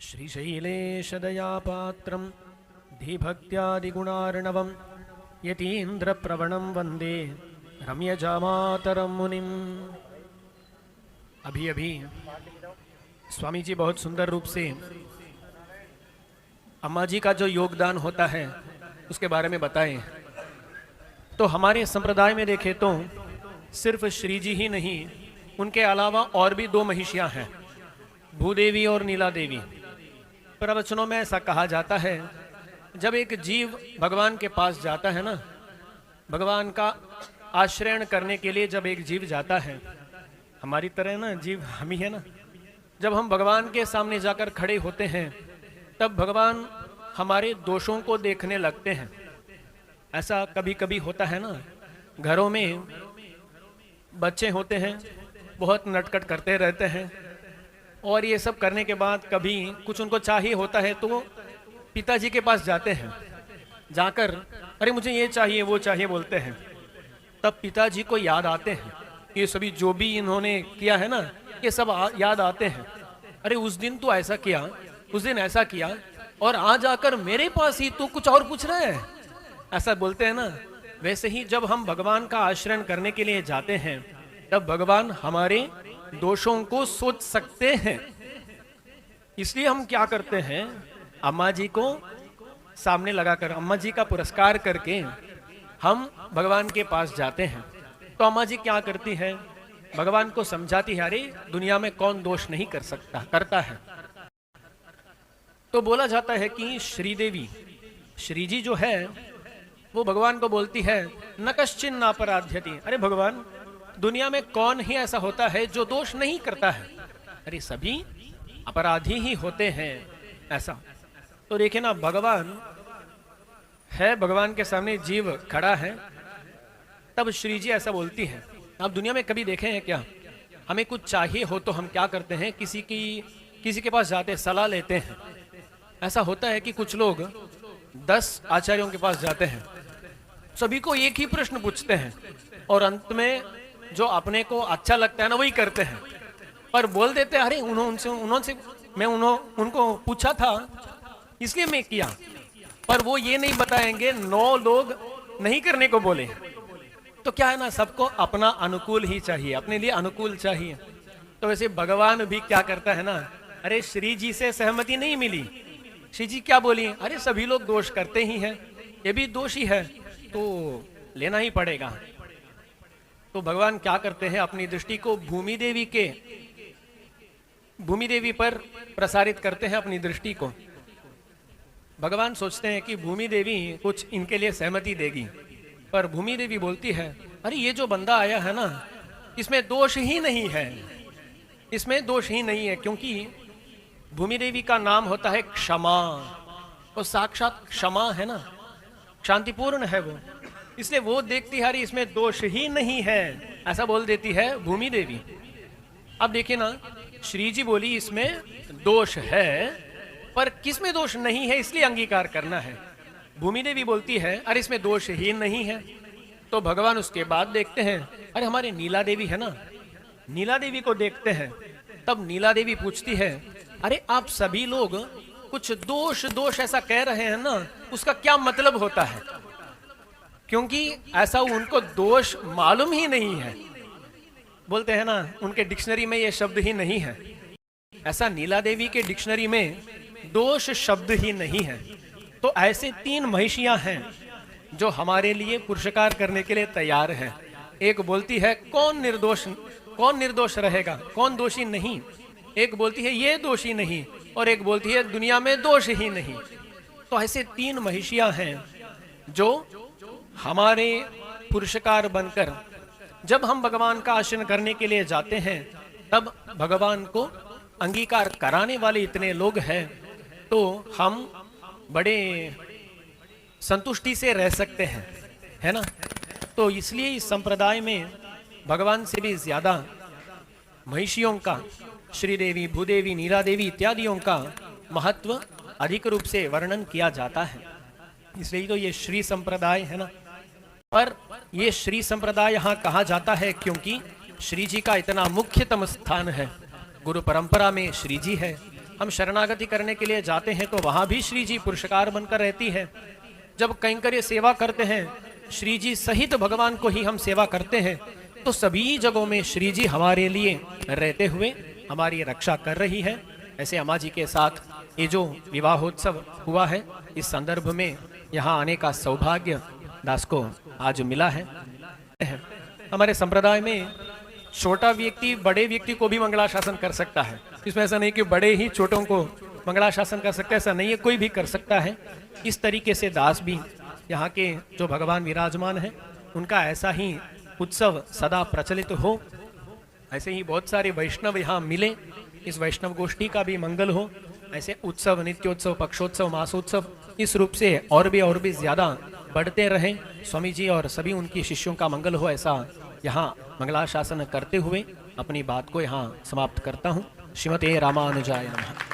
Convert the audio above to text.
श्रीशैलेशदयापात्रं धीभक्त्यादिगुणार्णवं यतीन्द्रप्रवणं वन्दे रम्यजामातरं मुनिम्। अभी अभी स्वामी जी बहुत सुंदर रूप से अम्मा जी का जो योगदान होता है उसके बारे में बताएं। तो हमारे संप्रदाय में देखें तो सिर्फ श्री जी ही नहीं, उनके अलावा और भी दो महिषियां हैं, भूदेवी और नीला देवी। प्रवचनों में ऐसा कहा जाता है, जब एक जीव भगवान के पास जाता है ना, भगवान का आश्रयण करने के लिए जब एक जीव जाता है, हमारी तरह ना जीव हम ही है ना, जब हम भगवान के सामने जाकर खड़े होते हैं तब भगवान हमारे दोषों को देखने लगते हैं। ऐसा कभी कभी होता है ना, घरों में बच्चे होते हैं, बहुत नटखट करते रहते हैं और ये सब करने के बाद कभी कुछ उनको चाहिए होता है तो पिताजी के पास जाते हैं, जाकर अरे मुझे ये चाहिए वो चाहिए बोलते हैं। तब पिताजी को याद आते हैं, ये सभी जो भी इन्होंने किया है ना, ये सब याद आते हैं। अरे उस दिन तू ऐसा किया, उस दिन ऐसा किया और आज आकर मेरे पास ही तू कुछ और पूछ रहा है, ऐसा बोलते हैं ना। वैसे ही जब हम भगवान का आश्रय करने के लिए जाते हैं तब भगवान हमारे दोषों को सोच सकते हैं। इसलिए हम क्या करते हैं, अम्मा जी को सामने लगाकर अम्मा जी का पुरस्कार करके हम भगवान के पास जाते हैं। तो अम्मा जी क्या करती है, भगवान को समझाती है, अरे दुनिया में कौन दोष नहीं कर सकता, करता है। तो बोला जाता है कि श्रीदेवी, श्री जी जो है वो भगवान को बोलती है, न कश्चिन नापराध्यति, अरे भगवान दुनिया में कौन ही ऐसा होता है जो दोष नहीं करता है, अरे सभी अपराधी ही होते हैं ऐसा। तो देखिए ना, भगवान है, भगवान के सामने जीव खड़ा है, तब श्री जी ऐसा बोलती है। आप दुनिया में कभी देखे हैं क्या, हमें कुछ चाहिए हो तो हम क्या करते हैं, किसी के पास जाते सलाह लेते हैं। ऐसा होता है कि कुछ लोग 10 आचार्यों के पास जाते हैं, सभी को एक ही प्रश्न पूछते हैं और अंत में जो अपने को अच्छा लगता है ना वही करते हैं, पर बोल देते हैं अरे उन्होंने मैं उनको पूछा था इसलिए मैं किया, पर वो ये नहीं बताएंगे 9 लोग नहीं करने को बोले। तो क्या है ना, सबको अपना अनुकूल ही चाहिए, अपने लिए अनुकूल चाहिए। तो वैसे भगवान भी क्या करता है ना, अरे श्री जी से सहमति नहीं मिली, श्री जी क्या बोली, अरे सभी लोग दोष करते ही हैं, ये भी दोषी है तो लेना ही पड़ेगा। तो भगवान क्या करते हैं, अपनी दृष्टि को भूमि देवी पर प्रसारित करते हैं अपनी दृष्टि को। भगवान सोचते हैं कि भूमि देवी कुछ इनके लिए सहमति देगी, पर भूमि देवी बोलती है, अरे ये जो बंदा आया है ना, इसमें दोष ही नहीं है, इसमें दोष ही नहीं है, क्योंकि भूमि देवी का नाम होता है क्षमा, और साक्षात क्षमा है ना, शांतिपूर्ण है वो, इसलिए वो देखती है इसमें दोष ही नहीं है, ऐसा बोल देती है भूमि देवी। अब देखिए ना, श्री जी बोली इसमें दोष है, पर किसमें दोष नहीं है इसलिए अंगीकार करना है। भूमि देवी बोलती है अरे इसमें दोष ही नहीं है। तो भगवान उसके बाद देखते हैं, अरे हमारे नीला देवी है ना, नीला देवी को देखते हैं। तब नीला देवी पूछती है, अरे आप सभी लोग कुछ दोष ऐसा कह रहे हैं ना, उसका क्या मतलब होता है, क्योंकि ऐसा उनको दोष मालूम ही नहीं है। बोलते हैं ना, उनके डिक्शनरी में ये शब्द ही नहीं है, ऐसा नीला देवी के डिक्शनरी में दोष शब्द ही नहीं है। तो ऐसे 3 महिषियां हैं जो हमारे लिए पुरुषकार करने के लिए तैयार हैं। एक बोलती है कौन निर्दोष रहेगा, कौन दोषी नहीं, एक बोलती है ये दोषी नहीं, और एक बोलती है दुनिया में दोष ही नहीं। तो ऐसे 3 महिषियां हैं जो हमारे पुरुषकार बनकर जब हम भगवान का आश्रय करने के लिए जाते हैं तब भगवान को अंगीकार कराने वाले इतने लोग हैं, तो हम बड़े संतुष्टि से रह सकते हैं, है ना। तो इसलिए इस संप्रदाय में भगवान से भी ज्यादा महिषियों का, श्रीदेवी, भूदेवी, नीला देवी इत्यादियों का महत्व अधिक रूप से वर्णन किया जाता है। इसलिए तो ये श्री संप्रदाय है ना। पर ये श्री संप्रदाय यहाँ कहा जाता है क्योंकि श्री जी का इतना मुख्यतम स्थान है। गुरु परंपरा में श्री जी है, हम शरणागति करने के लिए जाते हैं तो वहां भी श्री जी पुरुषकार बनकर रहती है। जब कैंकर्य सेवा करते हैं, श्री जी सहित भगवान को ही हम सेवा करते हैं, तो सभी जगहों में श्री जी हमारे लिए रहते हुए हमारी रक्षा कर रही है। ऐसे अम्मा जी के साथ ये जो विवाहोत्सव हुआ है, इस संदर्भ में यहाँ आने का सौभाग्य दास को आज मिला है। हमारे संप्रदाय में छोटा व्यक्ति बड़े व्यक्ति को भी मंगलाशासन कर सकता है। इसमें ऐसा नहीं कि बड़े ही छोटों को मंगलाशासन कर सकते, ऐसा नहीं है, कोई भी कर सकता है। इस तरीके से दास भी यहाँ के जो भगवान विराजमान है उनका ऐसा ही उत्सव सदा प्रचलित हो, ऐसे ही बहुत सारे वैष्णव यहाँ मिले, इस वैष्णव गोष्ठी का भी मंगल हो। ऐसे उत्सव, नित्योत्सव, पक्षोत्सव, मासोत्सव इस रूप से और भी ज्यादा बढ़ते रहे। स्वामी जी और सभी उनकी शिष्यों का मंगल हो, ऐसा यहाँ मंगलाशासन करते हुए अपनी बात को यहाँ समाप्त करता हूँ। श्रीमते रामानुजाय नमः।